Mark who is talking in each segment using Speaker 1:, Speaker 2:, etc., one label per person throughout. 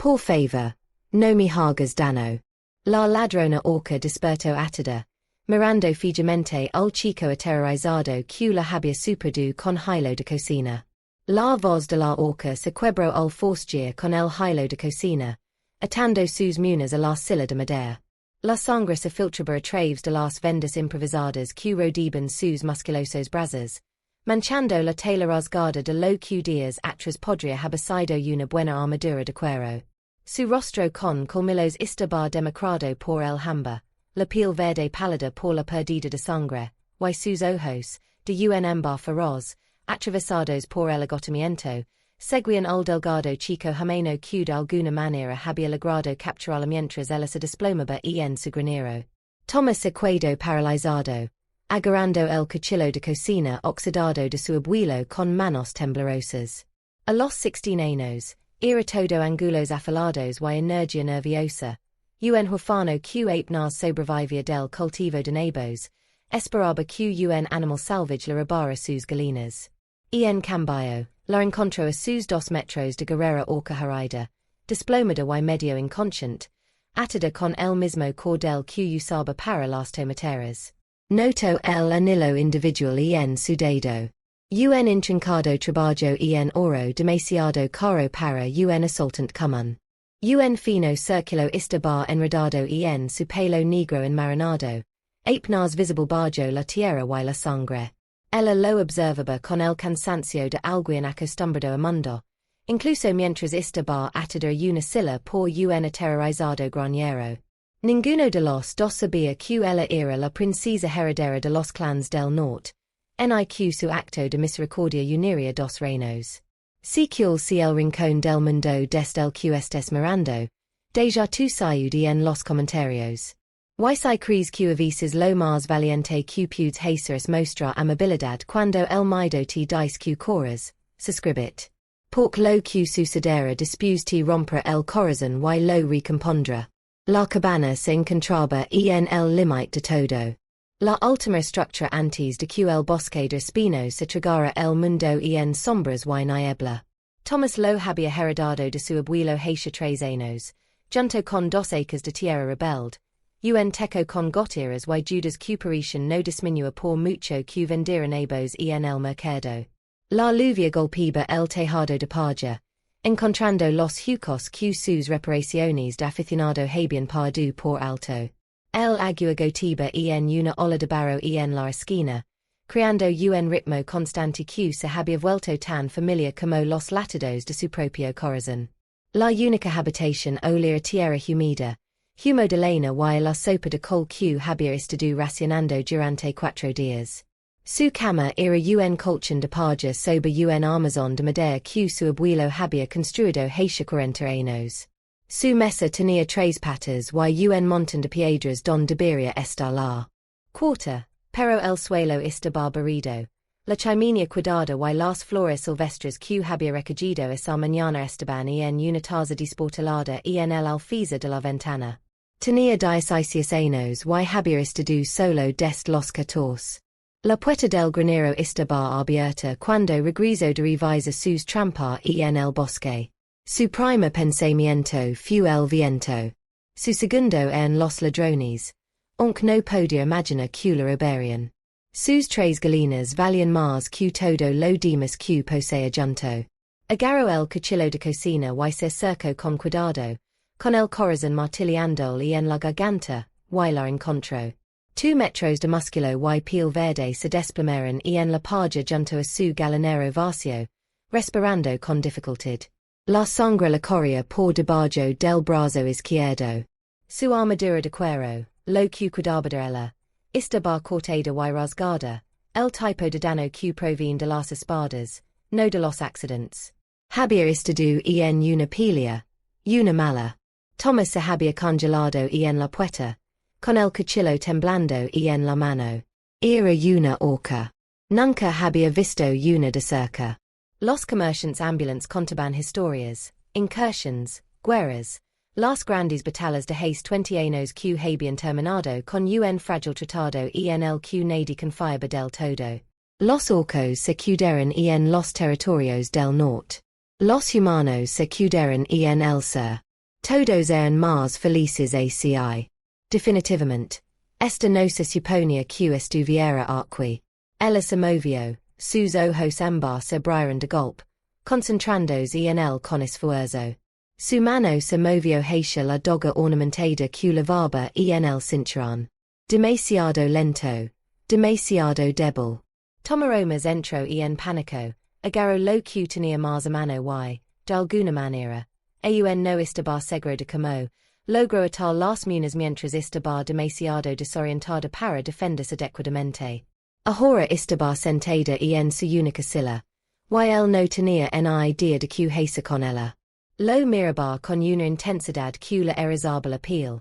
Speaker 1: Por favor, no me hagas daño. La ladrona Orca despertó atada, mirando fijamente al chico aterrorizado que la había superado con hilo de cocina. La voz de la Orca se quebró al forcejear con el hilo de cocina, atando sus muñas a la silla de madera. La sangre se filtraba a través de las vendas improvisadas que rodeaban sus musculosos brazos, manchando la tela rasgada de lo que días atrás podría haber sido una buena armadura de cuero. Su rostro con colmillos estaba demacrado por el hambre, la piel verde pálida por la pérdida de sangre, y sus ojos, de un ámbar feroz, atravesados por el agotamiento, seguían al delgado chico humano que de alguna manera había logrado capturarlo mientras él se desplomaba en su granero. Thomas se quedó paralizado, agarrando el cuchillo de cocina oxidado de su abuelo con manos temblorosas. A los 16 años, era todo angulos afilados y energía nerviosa, un huérfano que apenas sobrevivía del cultivo de nabos, esperaba que un animal salvage le robara sus galinas. En cambio, la encontró a sus 2 metros de guerrera Orca herida, desplomada y medio inconsciente, atada con el mismo cordel que usaba para las tomateras. Noto el anillo individual en su dedo. Un intrincado trabajo en oro demasiado caro para un asaltante común. Un fino círculo estaba enredado en su pelo negro enmarinado, apenas visible bajo la tierra y la sangre. Ella lo observaba con el cansancio de alguien acostumbrado a mundo, incluso mientras estaba atada a una silla por un aterrorizado granjero. Ninguno de los dos sabía que ella era la princesa heredera de los clans del norte, ni que su acto de misericordia uniría 2 reinos. Si si el rincón del mundo desde el que estés mirando, deja tu salud en los comentarios. Y si crees que a veces lo más valiente que puedes hacer es mostrar amabilidad cuando el miedo te dice que corras, suscribit. Porque lo que sucederá después te romperá el corazón y lo recompondrá. La cabana se encontraba en el límite de todo. La última estructura antes de que el bosque de espinos se tragara el mundo en sombras y niebla. Thomas lo había heredado de su abuelo hace 3 años, junto con 2 acres de tierra rebelde, un teco con goteras y Judas cuperación no disminua por mucho que vendieron nabos en el mercado. La lluvia golpeaba el tejado de paja, encontrando los huecos que sus reparaciones de aficionado habían perdido por alto. El agua goteaba en una ola de barro en la esquina, creando un ritmo constante que se había vuelto tan familiar como los latidos de su propio corazón. La única habitación olía a tierra humida, humo de lana y la sopa de col que había estado racionando durante 4 días. Su cama era un colchón de paja sobre un armazón de madera que su abuelo había construido hace 40 años. Su mesa tenía 3 patas y un montón de piedras donde debería estar la cuarta, pero el suelo estaba barrido. La chimenea cuidada y las flores silvestres que había recogido esa mañana estaban en una taza desportilada en el alféizar de la ventana. Tenía 16 años y había estado solo desde los 14. La puerta del granero estaba abierta cuando regresó de revisar sus trampas en el bosque. Su primer pensamiento fue el viento. Su segundo en los ladrones, aunque no podía imaginar que lo robarían. Sus 3 galinas valían más que todo lo demás que poseía junto. Agarró el cuchillo de cocina y se acercó con cuidado, con el corazón martilleándole en la garganta, y la encontró. 2 metros de músculo y piel verde se desplomaron en la paja junto a su galinero vacío, respirando con dificultad. La sangre le corría por debajo del brazo izquierdo. Su armadura de cuero, lo que cuidaba de ella, estaba cortada y rasgada, el tipo de daño que proviene de las espadas, no de los accidentes. Había estado en una pelea, una mala. Thomas se había congelado en la puerta, con el cuchillo temblando en la mano. Era una orca. Nunca había visto una de cerca. Los comerciantes ambulantes contaban historias, incursiones, guerras, las grandes batallas de hace 20 años que habían terminado con un frágil tratado en el que nadie confiaba del todo. Los orcos se quedaron en los territorios del norte. Los humanos se quedaron en el sur. Todos eran más felices ACI. Definitivamente. Esta nosa suponía que estuviera aquí. Ella se movió, sus ojos ambos se abrieron de golpe, concentrándose en él con esfuerzo. Su mano se movió hacia la doga ornamentada que llevaba en el cinturón. Demasiado lento, demasiado débil. Tomaromas entró en pánico, agarró lo que tenía más a mano y, de alguna manera, aun no estaba seguro de cómo, logró atar las manos mientras estaba demasiado desorientada para defenderse adecuadamente. Ahora estaba sentada en su única silla, y él no tenía ni idea de qué hacer con ella. Lo miraba con una intensidad que la irrizaba la piel.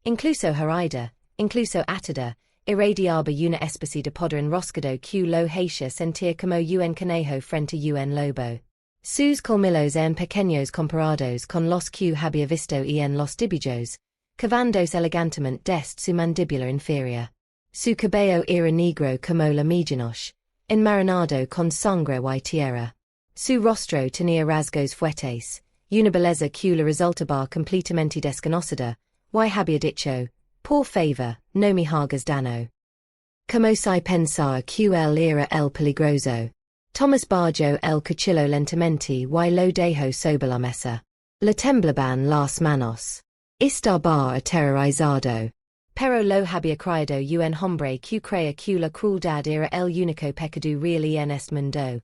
Speaker 1: Incluso herida, incluso atada, irradiaba una especie de poder enroscado que lo hacía sentir como un conejo frente a un lobo. Sus colmillos eran pequeños comparados con los que había visto en los dibujos, cavándose elegantemente desde su mandíbula inferior. Su cabello era negro como la medianoche, enmarinado con sangre y tierra. Su rostro tenía rasgos fuertes, una belleza que le resultaba completamente desconocida, y había dicho, por favor, no me hagas daño. Como si pensaba que él era el peligroso. Thomas bajó el cuchillo lentamente y lo dejó sobre la mesa. Le temblaban las manos. Estaba aterrorizado. Pero lo había creído un hombre que creía que la crueldad era el único pecado real en este mundo.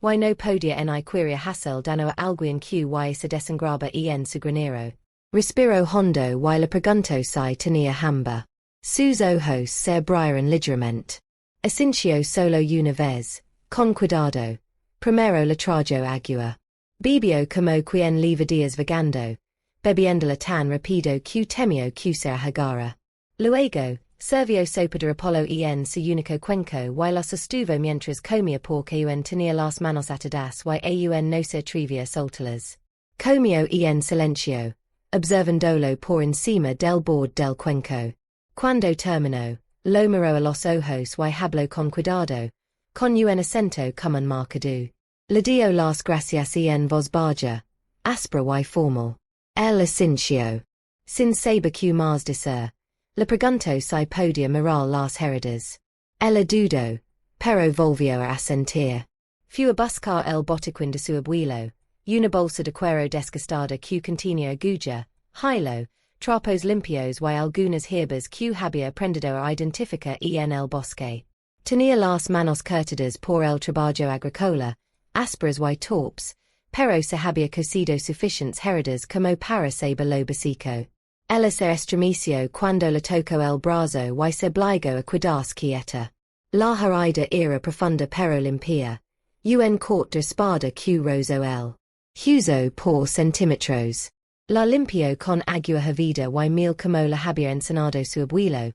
Speaker 1: Y no podía ni quería hacer daño a alguien que se desangraba en su granero. Respiró hondo y le preguntó si tenía hambre. Sus ojos se abrieron ligeramente. Asintió solo una vez, con cuidado. Primero le trajo agua. Bebió como quien lleva días vagando, bebiéndola tan rápido que temió que se ahogara. Luego, sirvió sopa de Apolo en su único cuenco y la sostuvo mientras comía porque tenía las manos atadas y no se atrevía a soltarlas. Comió en silencio, observándolo por encima del borde del cuenco. Cuando terminó, lo miró a los ojos y habló con cuidado, con un acento como marcado. Le dio las gracias en voz baja, áspera y formal. El asintió. Sin saber qué más decir, le preguntó si podía mirar las heridas. Ella dudó, pero volvió a asentir. Fue a buscar el botiquín de su abuelo, una bolsa de cuero desgastada que contenía aguja, hilo, trapos limpios y algunas hierbas que había aprendido a identificar en el bosque. Tenía las manos curtidas por el trabajo agrícola, ásperas y torpes, pero se había cosido suficientes heridas como para saber lo básico. Ella se estremeció cuando le tocó el brazo y se obligó a quedarse quieta. La herida era profunda pero limpia. Un corte de espada que rozó el hueso por centímetros. La limpió con agua hervida y miel como la había enseñado su abuelo,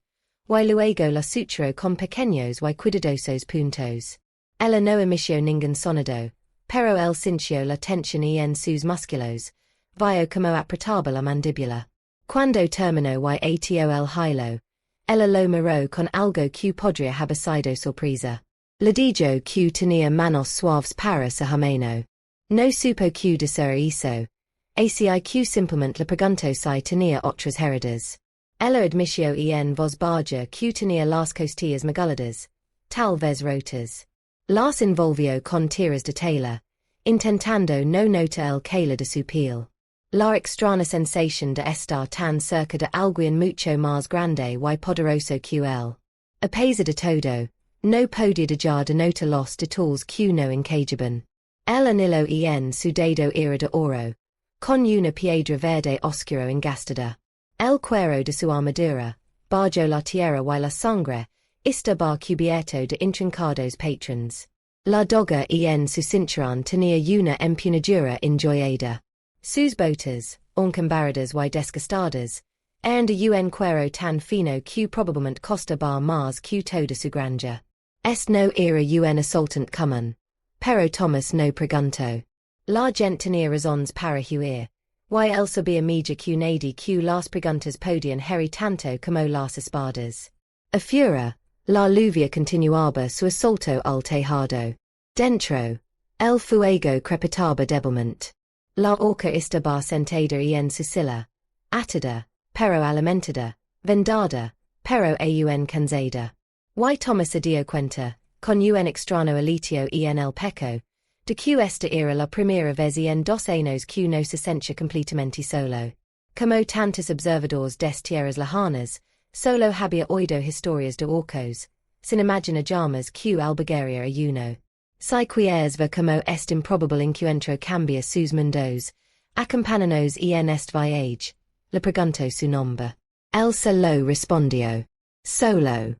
Speaker 1: y luego la suturó con pequeños y cuidadosos puntos. Ella no emitió ningún sonido, pero él sintió la tensión en sus músculos, vio como apretaba la mandíbula. Cuando terminó y ató el hilo, ella lo miró con algo que podría haber sido sorpresa. Le dijo que tenía manos suaves para su mano. No supo que decir eso. Así que simplemente le preguntó si tenía otras heridas. Ella admitió en voz baja que tenía las costillas maguladas, tal vez rotas. Las envolvió con tiras de tela, intentando no notar el calor de su piel. La extraña sensación de estar tan cerca de alguien mucho más grande y poderoso que él. A pesar de todo, no podía dejar de notar los detalles que no encajaban. El anillo en su dedo era de oro, con una piedra verde oscuro engastada. El cuero de su armadura, bajo la tierra y la sangre, estaba cubierto de intrincados patrones. La doga en su cinturón tenía una empuñadura enjoyada. Sus botas, encambaradas y desgastadas, eran de un cuero tan fino que probablemente costaba más que toda su granja. Este no era un asaltante común, pero Thomas no preguntó. La gente tenía razones para huir, y él sabía mejor que nadie que las preguntas podían herir tanto como las espadas. A furia, la lluvia continuaba su asalto al tejado. Dentro, el fuego crepitaba débilmente. La Orca estaba sentada en su silla, atada, pero alimentada, vendada, pero aun cansada. Y Thomas a dio cuenta, con un extrano elitio en el peco, de que esta era la primera vez en 2 años que no se sentia completamente solo. Como tantos observadores des tierras lejanas, solo había oído historias de orcos, sin imaginar llamas que albergaría a uno. Si quieres ver como est improbable encuentro cambia sus mundos, acompáñanos en este viaje, le preguntó su nombre. Él solo respondió. Solo.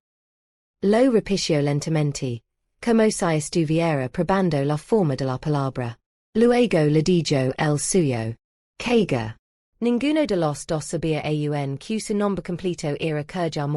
Speaker 1: Lo repitió lentamente, como si estuviera probando la forma de la palabra. Luego le dijo el suyo. Quería. Ninguno de los dos sabía aún que su nombre completo era quería.